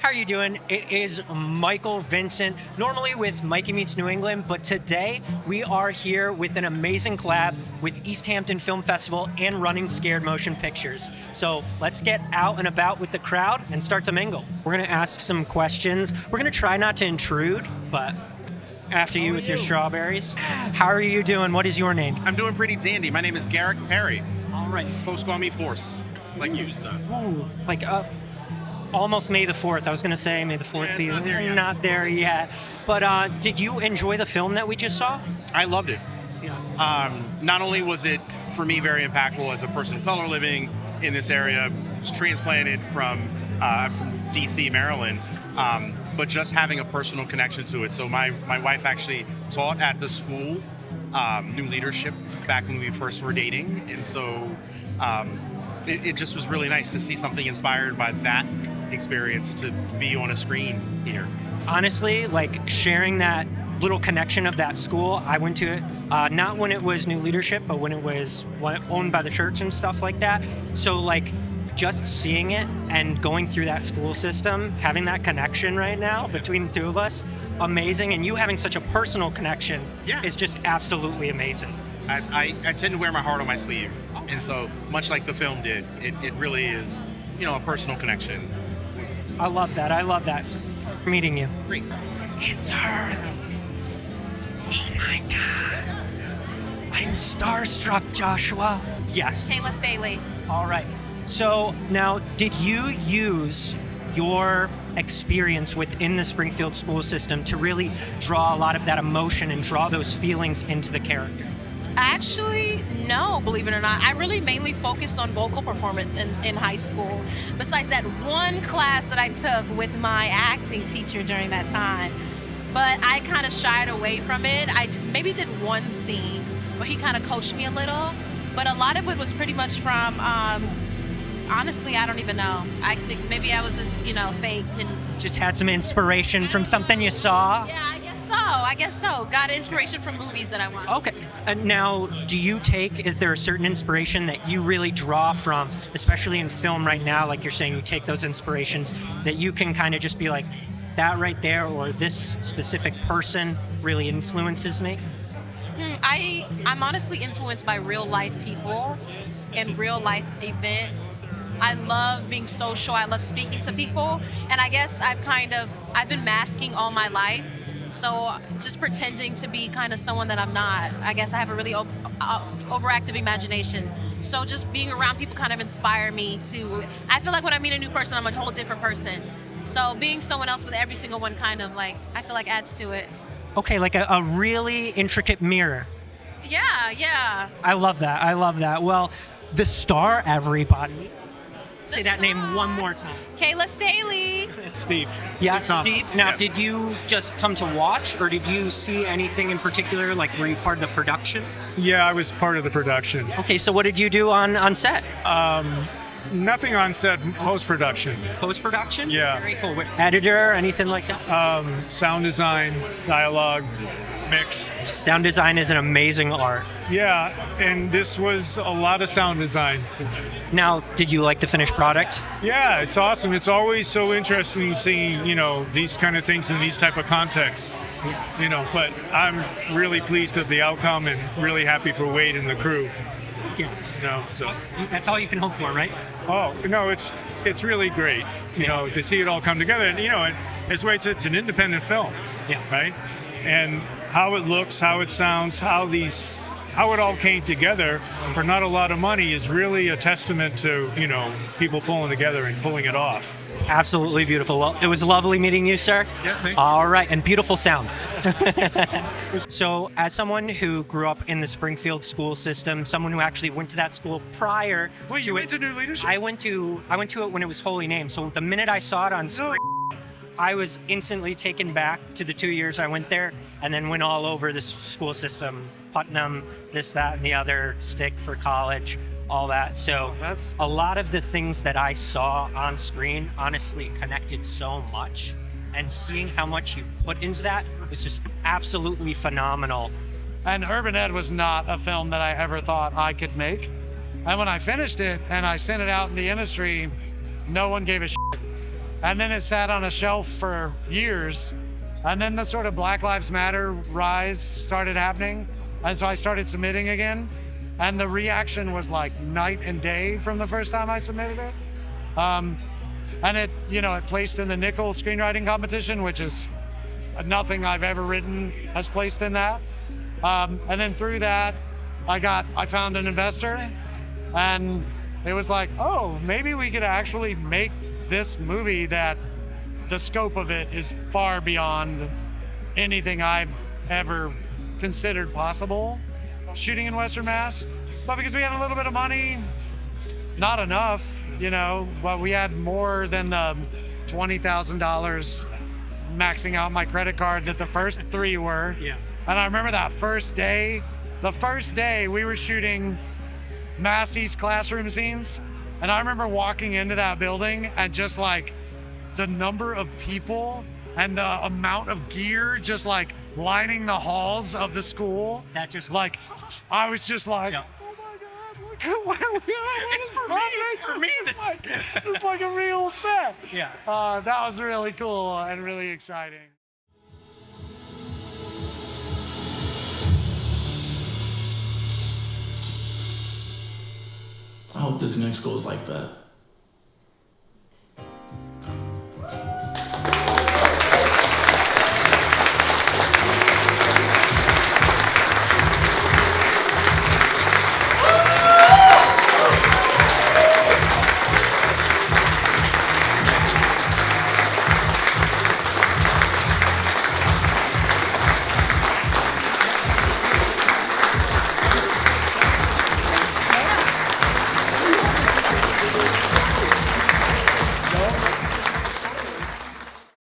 How are you doing? It is Michael Vincent, normally with Mikey Meets New England, but today we are here with an amazing collab with Easthampton Film Festival and Running Scared Motion Pictures. So let's get out and about with the crowd and start to mingle. We're going to ask some questions. We're going to try not to intrude, but after you with your strawberries. How are you doing? What is your name? I'm doing pretty dandy. My name is Garrick Perry. All right. Folks call me Force, like you's done. Ooh, like almost May the 4th. I was going to say May the 4th. Yeah, it's not there yet. Not there yet. But did you enjoy the film that we just saw? I loved it. Yeah. Not only was it, for me, very impactful as a person of color living in this area, was transplanted from D.C., Maryland, but just having a personal connection to it. So my wife actually taught at the school, New Leadership, back when we first were dating. And so it just was really nice to see something inspired by that experience to be on a screen here. Honestly, like sharing that little connection of that school, I went to it, not when it was New Leadership, but when it was owned by the church and stuff like that. So like just seeing it and going through that school system, having that connection right now between the two of us, amazing. And you having such a personal connection is just absolutely amazing. I tend to wear my heart on my sleeve. And so much like the film did, it really is, a personal connection. I love that. I love that. Meeting you. Great. It's her. Oh my God. I'm starstruck, Joshua. Yes. Kayla, Staley. All right. So now, did you use your experience within the Springfield school system to really draw a lot of that emotion and draw those feelings into the character? Actually, no, believe it or not. I really mainly focused on vocal performance in high school. Besides that one class that I took with my acting teacher during that time. But I kind of shied away from it. I maybe did one scene where he kind of coached me a little. But a lot of it was pretty much from, honestly, I don't even know. I think maybe I was just, fake and just had some inspiration from something you saw? Yeah, I guess so. Got inspiration from movies that I watched. Okay. And now, is there a certain inspiration that you really draw from, especially in film right now, like you're saying, you take those inspirations that you can kind of just be like, that right there, or this specific person really influences me? I'm honestly influenced by real life people and real life events. I love being social. I love speaking to people. And I guess I've been masking all my life. So just pretending to be kind of someone that I'm not. I guess I have a really overactive imagination. So just being around people kind of inspire me I feel like when I meet a new person, I'm a whole different person. So being someone else with every single one kind of I feel like adds to it. Okay, like a really intricate mirror. Yeah. I love that. Well, the star, everybody. Say that name one more time. Kayla, Staley. Steve. Yeah, It's on. Steve. Now, Yeah. Did you just come to watch, or did you see anything in particular? Like, were you part of the production? Yeah, I was part of the production. Okay, so what did you do on set? Nothing on set, post-production. Post-production? Yeah. Very cool. What, editor, anything like that? Sound design, dialogue, mix. Sound design is an amazing art. Yeah, and this was a lot of sound design. Now, did you like the finished product? Yeah, it's awesome. It's always so interesting seeing, these kind of things in these type of contexts. But I'm really pleased with the outcome and really happy for Wade and the crew. Yeah. So. That's all you can hope for, right? Oh, no, it's really great, to see it all come together. And, as Wade said, it's an independent film, right? And how it looks, how it sounds, how it all came together for not a lot of money is really a testament to, people pulling together and pulling it off. Absolutely beautiful. Well, it was lovely meeting you, sir. Yeah, thank you. All right, and beautiful sound. So, as someone who grew up in the Springfield school system, someone who actually went to that school prior. Wait, you went to New Leadership? I went to it when it was Holy Name. So the minute I saw it on screen, I was instantly taken back to the 2 years I went there, and then went all over the school system, Putnam, this, that, and the other, Stick for college, all that. So a lot of the things that I saw on screen honestly connected so much, and seeing how much you put into that was just absolutely phenomenal. And Urban Ed was not a film that I ever thought I could make. And when I finished it and I sent it out in the industry, no one gave a shit. And then it sat on a shelf for years. And then the sort of Black Lives Matter rise started happening. And so I started submitting again. And the reaction was like night and day from the first time I submitted it. And it, it placed in the Nickel screenwriting competition, which is nothing I've ever written has placed in that. And then through that, I found an investor, and it was like, oh, maybe we could actually make this movie that the scope of it is far beyond anything I've ever considered possible shooting in Western Mass. But because we had a little bit of money, not enough, but we had more than the $20,000 maxing out my credit card that the first 3 were. Yeah. And I remember that the first day we were shooting Massey's classroom scenes. And I remember walking into that building and just like the number of people and the amount of gear just like lining the halls of the school. That just like, I was just like, yeah. oh my God, It's for me. it's like a real set. Yeah. That was really cool and really exciting. I hope this next goes like that.